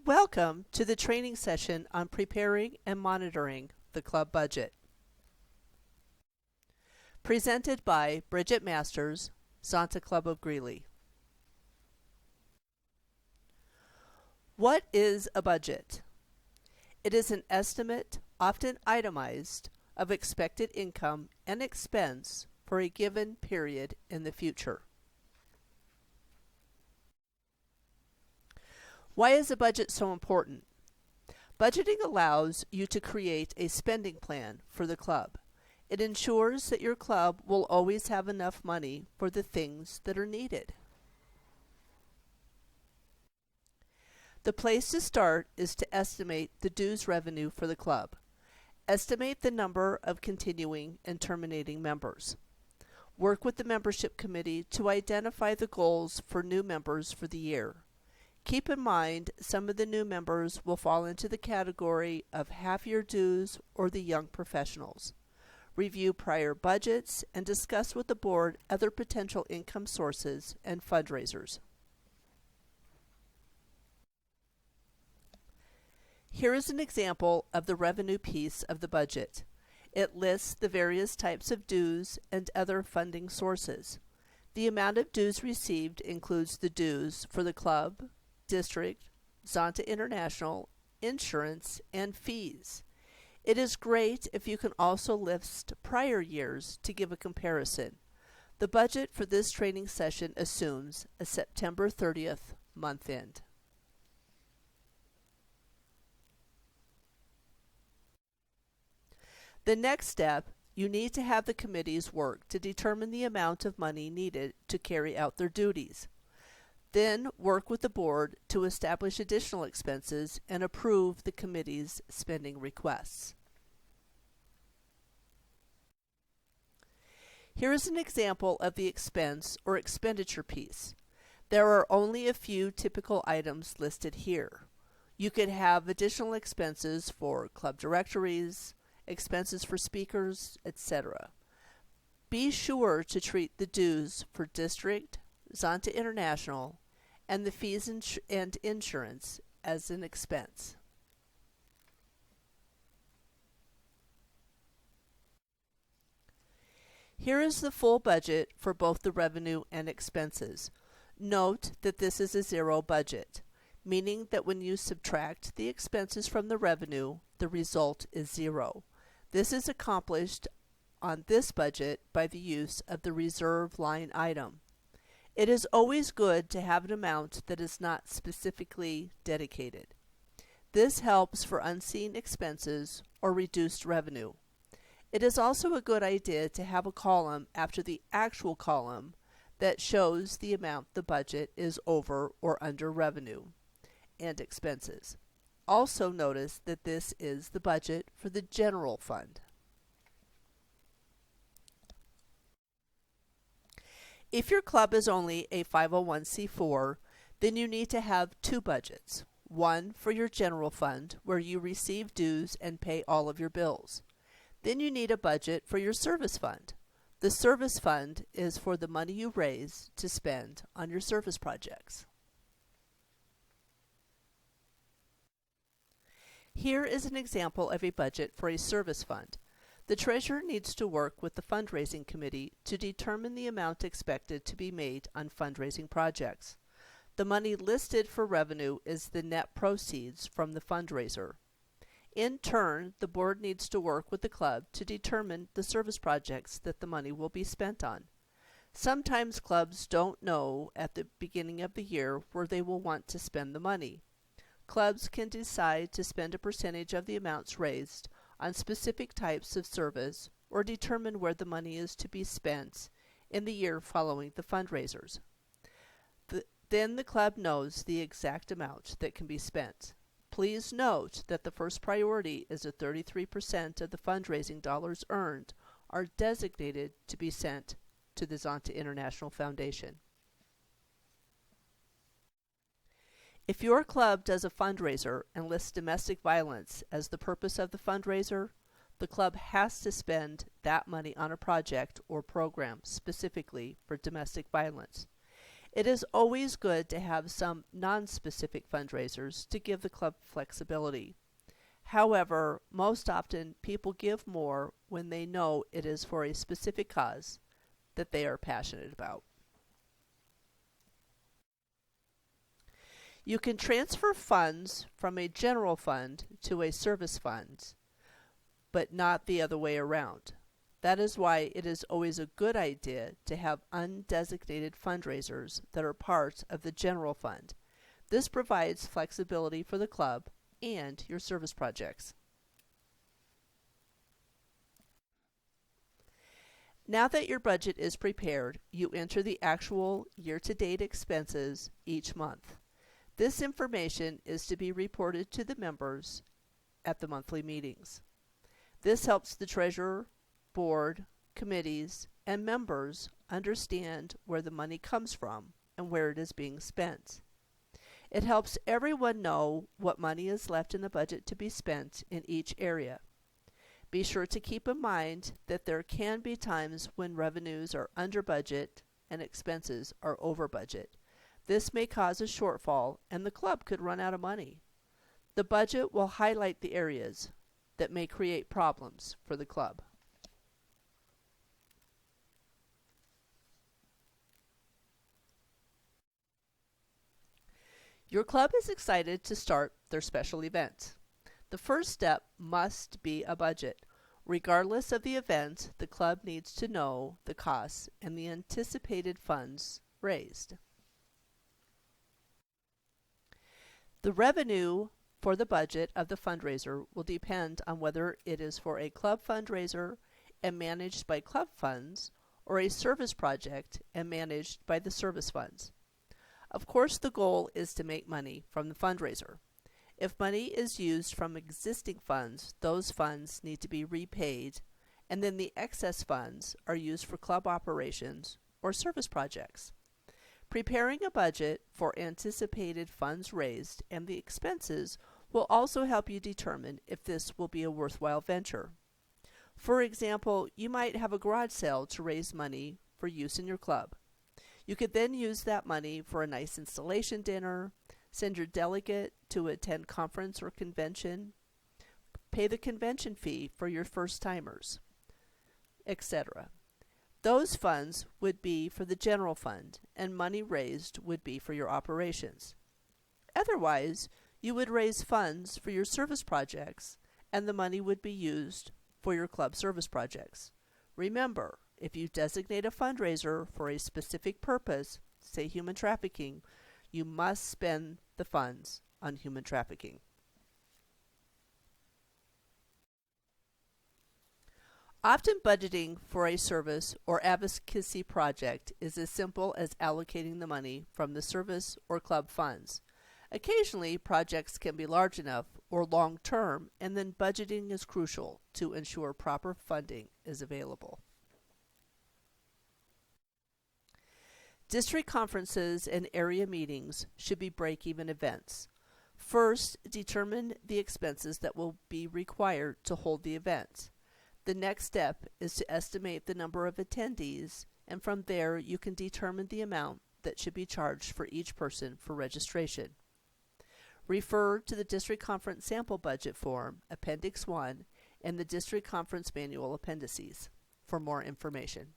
Welcome to the training session on preparing and monitoring the club budget. Presented by Bridget Masters, Zonta Club of Greeley. What is a budget? It is an estimate, often itemized, of expected income and expense for a given period in the future. Why is a budget so important? Budgeting allows you to create a spending plan for the club. It ensures that your club will always have enough money for the things that are needed. The place to start is to estimate the dues revenue for the club. Estimate the number of continuing and terminating members. Work with the membership committee to identify the goals for new members for the year. Keep in mind, some of the new members will fall into the category of half-year dues or the young professionals. Review prior budgets and discuss with the board other potential income sources and fundraisers. Here is an example of the revenue piece of the budget. It lists the various types of dues and other funding sources. The amount of dues received includes the dues for the club, district, Zonta International, insurance, and fees. It is great if you can also list prior years to give a comparison. The budget for this training session assumes a September 30th month end. The next step, you need to have the committees work to determine the amount of money needed to carry out their duties. Then work with the board to establish additional expenses and approve the committee's spending requests. Here is an example of the expense or expenditure piece. There are only a few typical items listed here. You could have additional expenses for club directories, expenses for speakers, etc. Be sure to treat the dues for district, Zonta International, and the fees and insurance as an expense. Here is the full budget for both the revenue and expenses. Note that this is a zero budget, meaning that when you subtract the expenses from the revenue, the result is zero. This is accomplished on this budget by the use of the reserve line item. It is always good to have an amount that is not specifically dedicated. This helps for unseen expenses or reduced revenue. It is also a good idea to have a column after the actual column that shows the amount the budget is over or under revenue and expenses. Also notice that this is the budget for the general fund. If your club is only a 501c4, then you need to have two budgets. One for your general fund, where you receive dues and pay all of your bills. Then you need a budget for your service fund. The service fund is for the money you raise to spend on your service projects. Here is an example of a budget for a service fund. The treasurer needs to work with the fundraising committee to determine the amount expected to be made on fundraising projects. The money listed for revenue is the net proceeds from the fundraiser. In turn, the board needs to work with the club to determine the service projects that the money will be spent on. Sometimes clubs don't know at the beginning of the year where they will want to spend the money. Clubs can decide to spend a percentage of the amounts raised on specific types of service or determine where the money is to be spent in the year following the fundraisers. Then the club knows the exact amount that can be spent. Please note that the first priority is that 33% of the fundraising dollars earned are designated to be sent to the Zonta International Foundation. If your club does a fundraiser and lists domestic violence as the purpose of the fundraiser, the club has to spend that money on a project or program specifically for domestic violence. It is always good to have some non-specific fundraisers to give the club flexibility. However, most often people give more when they know it is for a specific cause that they are passionate about. You can transfer funds from a general fund to a service fund, but not the other way around. That is why it is always a good idea to have undesignated fundraisers that are part of the general fund. This provides flexibility for the club and your service projects. Now that your budget is prepared, you enter the actual year-to-date expenses each month. This information is to be reported to the members at the monthly meetings. This helps the treasurer, board, committees, and members understand where the money comes from and where it is being spent. It helps everyone know what money is left in the budget to be spent in each area. Be sure to keep in mind that there can be times when revenues are under budget and expenses are over budget. This may cause a shortfall and the club could run out of money. The budget will highlight the areas that may create problems for the club. Your club is excited to start their special event. The first step must be a budget. Regardless of the event, the club needs to know the costs and the anticipated funds raised. The revenue for the budget of the fundraiser will depend on whether it is for a club fundraiser and managed by club funds or a service project and managed by the service funds. Of course, the goal is to make money from the fundraiser. If money is used from existing funds, those funds need to be repaid, and then the excess funds are used for club operations or service projects. Preparing a budget for anticipated funds raised and the expenses will also help you determine if this will be a worthwhile venture. For example, you might have a garage sale to raise money for use in your club. You could then use that money for a nice installation dinner, send your delegate to attend conference or convention, pay the convention fee for your first-timers, etc. Those funds would be for the general fund, and money raised would be for your operations. Otherwise, you would raise funds for your service projects, and the money would be used for your club service projects. Remember, if you designate a fundraiser for a specific purpose, say human trafficking, you must spend the funds on human trafficking. Often budgeting for a service or advocacy project is as simple as allocating the money from the service or club funds. Occasionally, projects can be large enough or long-term, and then budgeting is crucial to ensure proper funding is available. District conferences and area meetings should be break-even events. First, determine the expenses that will be required to hold the event. The next step is to estimate the number of attendees, and from there you can determine the amount that should be charged for each person for registration. Refer to the District Conference Sample Budget Form, Appendix 1, and the District Conference Manual Appendices for more information.